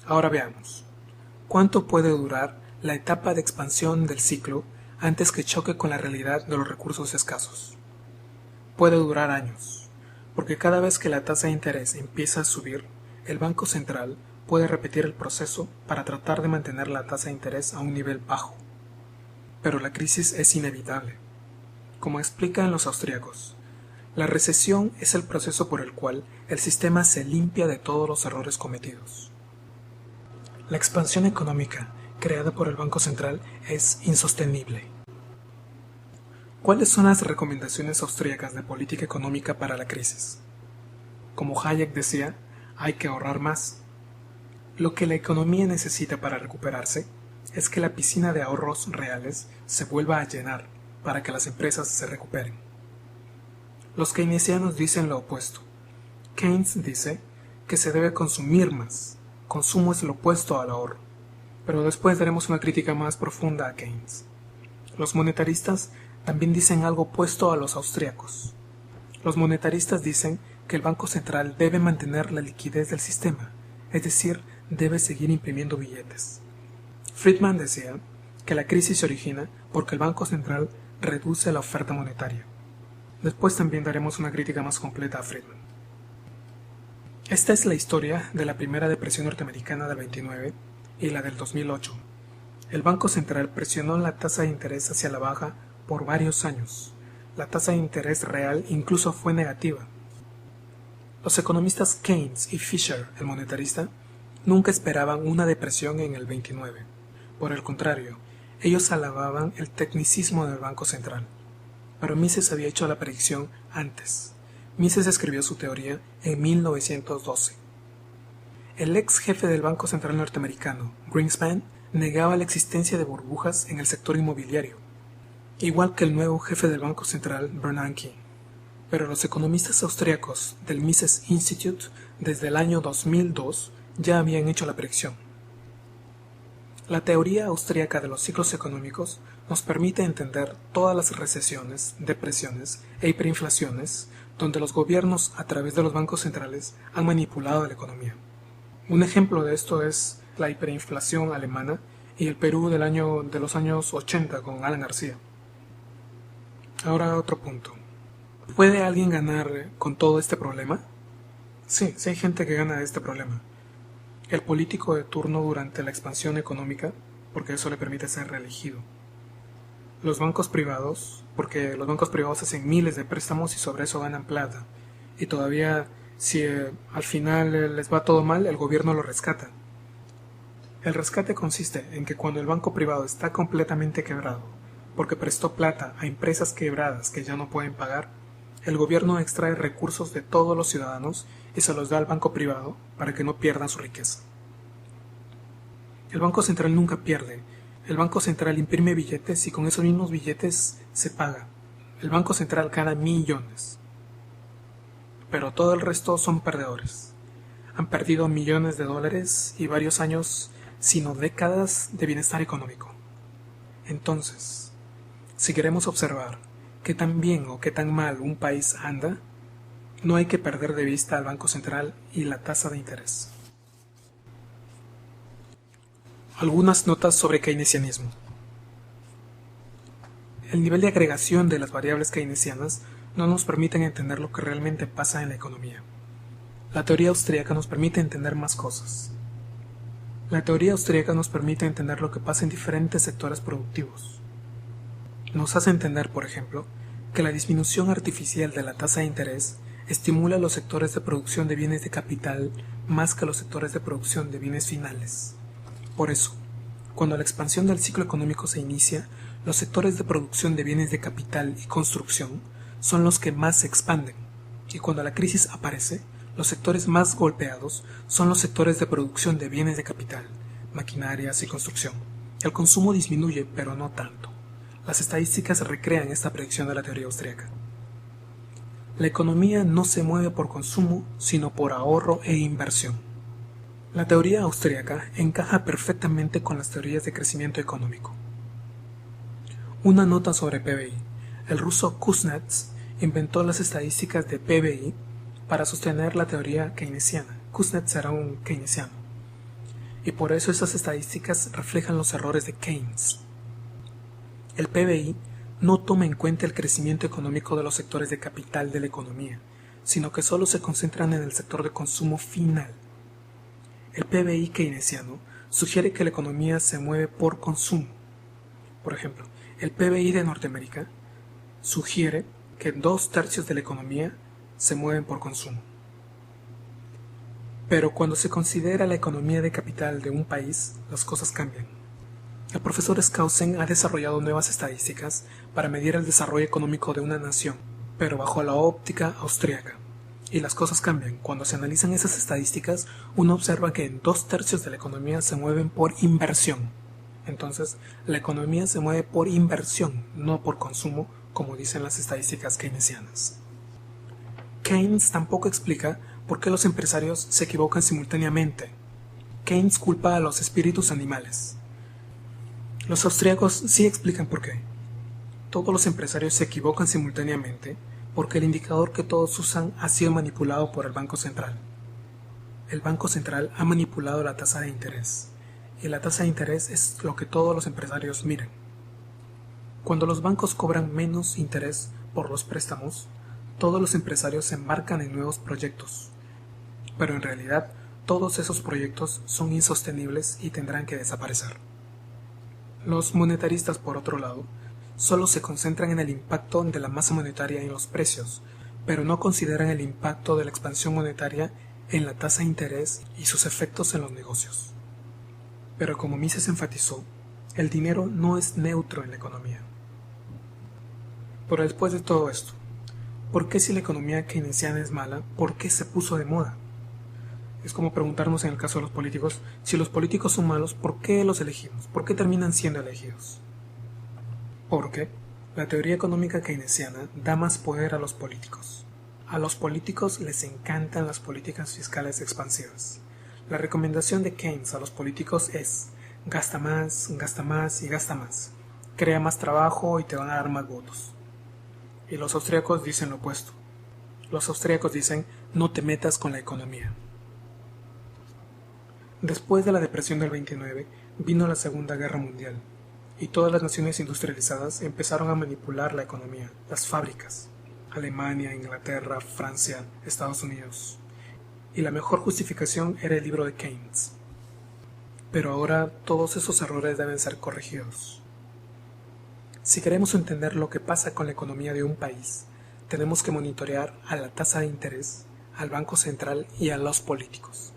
Ahora veamos, ¿cuánto puede durar la etapa de expansión del ciclo antes que choque con la realidad de los recursos escasos? Puede durar años, porque cada vez que la tasa de interés empieza a subir, el Banco Central puede repetir el proceso para tratar de mantener la tasa de interés a un nivel bajo. Pero la crisis es inevitable. Como explican los austríacos, la recesión es el proceso por el cual el sistema se limpia de todos los errores cometidos. La expansión económica creada por el Banco Central es insostenible. ¿Cuáles son las recomendaciones austríacas de política económica para la crisis? Como Hayek decía, hay que ahorrar más. Lo que la economía necesita para recuperarse es que la piscina de ahorros reales se vuelva a llenar para que las empresas se recuperen. Los keynesianos dicen lo opuesto. Keynes dice que se debe consumir más. Consumo es lo opuesto al ahorro. Pero después daremos una crítica más profunda a Keynes. Los monetaristas también dicen algo opuesto a los austríacos. Los monetaristas dicen que el Banco Central debe mantener la liquidez del sistema, es decir, debe seguir imprimiendo billetes. Friedman decía que la crisis se origina porque el Banco Central reduce la oferta monetaria. Después también daremos una crítica más completa a Friedman. Esta es la historia de la primera depresión norteamericana del 29 y la del 2008. El Banco Central presionó la tasa de interés hacia la baja por varios años. La tasa de interés real incluso fue negativa. Los economistas Keynes y Fisher, el monetarista, nunca esperaban una depresión en el 29. Por el contrario, ellos alababan el tecnicismo del Banco Central. Pero Mises había hecho la predicción antes. Mises escribió su teoría en 1912. El ex jefe del Banco Central norteamericano, Greenspan, negaba la existencia de burbujas en el sector inmobiliario, igual que el nuevo jefe del Banco Central, Bernanke. Pero los economistas austríacos del Mises Institute desde el año 2002 ya habían hecho la predicción. La teoría austríaca de los ciclos económicos nos permite entender todas las recesiones, depresiones e hiperinflaciones donde los gobiernos a través de los bancos centrales han manipulado la economía. Un ejemplo de esto es la hiperinflación alemana y el Perú de los años 80 con Alan García. Ahora otro punto. ¿Puede alguien ganar con todo este problema? Sí hay gente que gana este problema. El político de turno durante la expansión económica, porque eso le permite ser reelegido. Los bancos privados, porque los bancos privados hacen miles de préstamos y sobre eso ganan plata. Y todavía, si al final les va todo mal, el gobierno lo rescata. El rescate consiste en que cuando el banco privado está completamente quebrado, porque prestó plata a empresas quebradas que ya no pueden pagar, el gobierno extrae recursos de todos los ciudadanos y se los da al banco privado para que no pierdan su riqueza. El Banco Central nunca pierde. El Banco Central imprime billetes y con esos mismos billetes se paga. El Banco Central gana millones. Pero todo el resto son perdedores. Han perdido millones de dólares y varios años, sino décadas de bienestar económico. Entonces, si queremos observar qué tan bien o qué tan mal un país anda, no hay que perder de vista al Banco Central y la tasa de interés. Algunas notas sobre keynesianismo. El nivel de agregación de las variables keynesianas no nos permiten entender lo que realmente pasa en la economía. La teoría austríaca nos permite entender más cosas. La teoría austríaca nos permite entender lo que pasa en diferentes sectores productivos. Nos hace entender, por ejemplo, que la disminución artificial de la tasa de interés estimula los sectores de producción de bienes de capital más que los sectores de producción de bienes finales. Por eso, cuando la expansión del ciclo económico se inicia, los sectores de producción de bienes de capital y construcción son los que más se expanden, y cuando la crisis aparece, los sectores más golpeados son los sectores de producción de bienes de capital, maquinarias y construcción. El consumo disminuye, pero no tanto. Las estadísticas recrean esta predicción de la teoría austríaca. La economía no se mueve por consumo, sino por ahorro e inversión. La teoría austríaca encaja perfectamente con las teorías de crecimiento económico. Una nota sobre PBI. El ruso Kuznets inventó las estadísticas de PBI para sostener la teoría keynesiana. Kuznets era un keynesiano. y por eso esas estadísticas reflejan los errores de Keynes. El PBI no toma en cuenta el crecimiento económico de los sectores de capital de la economía, sino que solo se concentran en el sector de consumo final. El PBI keynesiano sugiere que la economía se mueve por consumo. Por ejemplo, el PBI de Norteamérica sugiere que 2/3 de la economía se mueven por consumo. Pero cuando se considera la economía de capital de un país, las cosas cambian. El profesor Skousen ha desarrollado nuevas estadísticas para medir el desarrollo económico de una nación, pero bajo la óptica austríaca. Y las cosas cambian. Cuando se analizan esas estadísticas, uno observa que en 2/3 de la economía se mueven por inversión. Entonces, la economía se mueve por inversión, no por consumo, como dicen las estadísticas keynesianas. Keynes tampoco explica por qué los empresarios se equivocan simultáneamente. Keynes culpa a los espíritus animales. Los austríacos sí explican por qué. Todos los empresarios se equivocan simultáneamente porque el indicador que todos usan ha sido manipulado por el Banco Central. El Banco Central ha manipulado la tasa de interés, y la tasa de interés es lo que todos los empresarios miran. Cuando los bancos cobran menos interés por los préstamos, todos los empresarios se embarcan en nuevos proyectos, pero en realidad todos esos proyectos son insostenibles y tendrán que desaparecer. Los monetaristas, por otro lado, solo se concentran en el impacto de la masa monetaria en los precios, pero no consideran el impacto de la expansión monetaria en la tasa de interés y sus efectos en los negocios. Pero como Mises enfatizó, el dinero no es neutro en la economía. Pero después de todo esto, ¿por qué si la economía keynesiana es mala, por qué se puso de moda? Es como preguntarnos en el caso de los políticos, si los políticos son malos, ¿por qué los elegimos? ¿Por qué terminan siendo elegidos? Porque la teoría económica keynesiana da más poder a los políticos. A los políticos les encantan las políticas fiscales expansivas. La recomendación de Keynes a los políticos es: gasta más y gasta más. Crea más trabajo y te van a dar más votos. Y los austríacos dicen lo opuesto. Los austríacos dicen: no te metas con la economía. Después de la depresión del 29, vino la Segunda Guerra Mundial, y todas las naciones industrializadas empezaron a manipular la economía, las fábricas. Alemania, Inglaterra, Francia, Estados Unidos. Y la mejor justificación era el libro de Keynes. Pero ahora todos esos errores deben ser corregidos. Si queremos entender lo que pasa con la economía de un país, tenemos que monitorear a la tasa de interés, al Banco Central y a los políticos.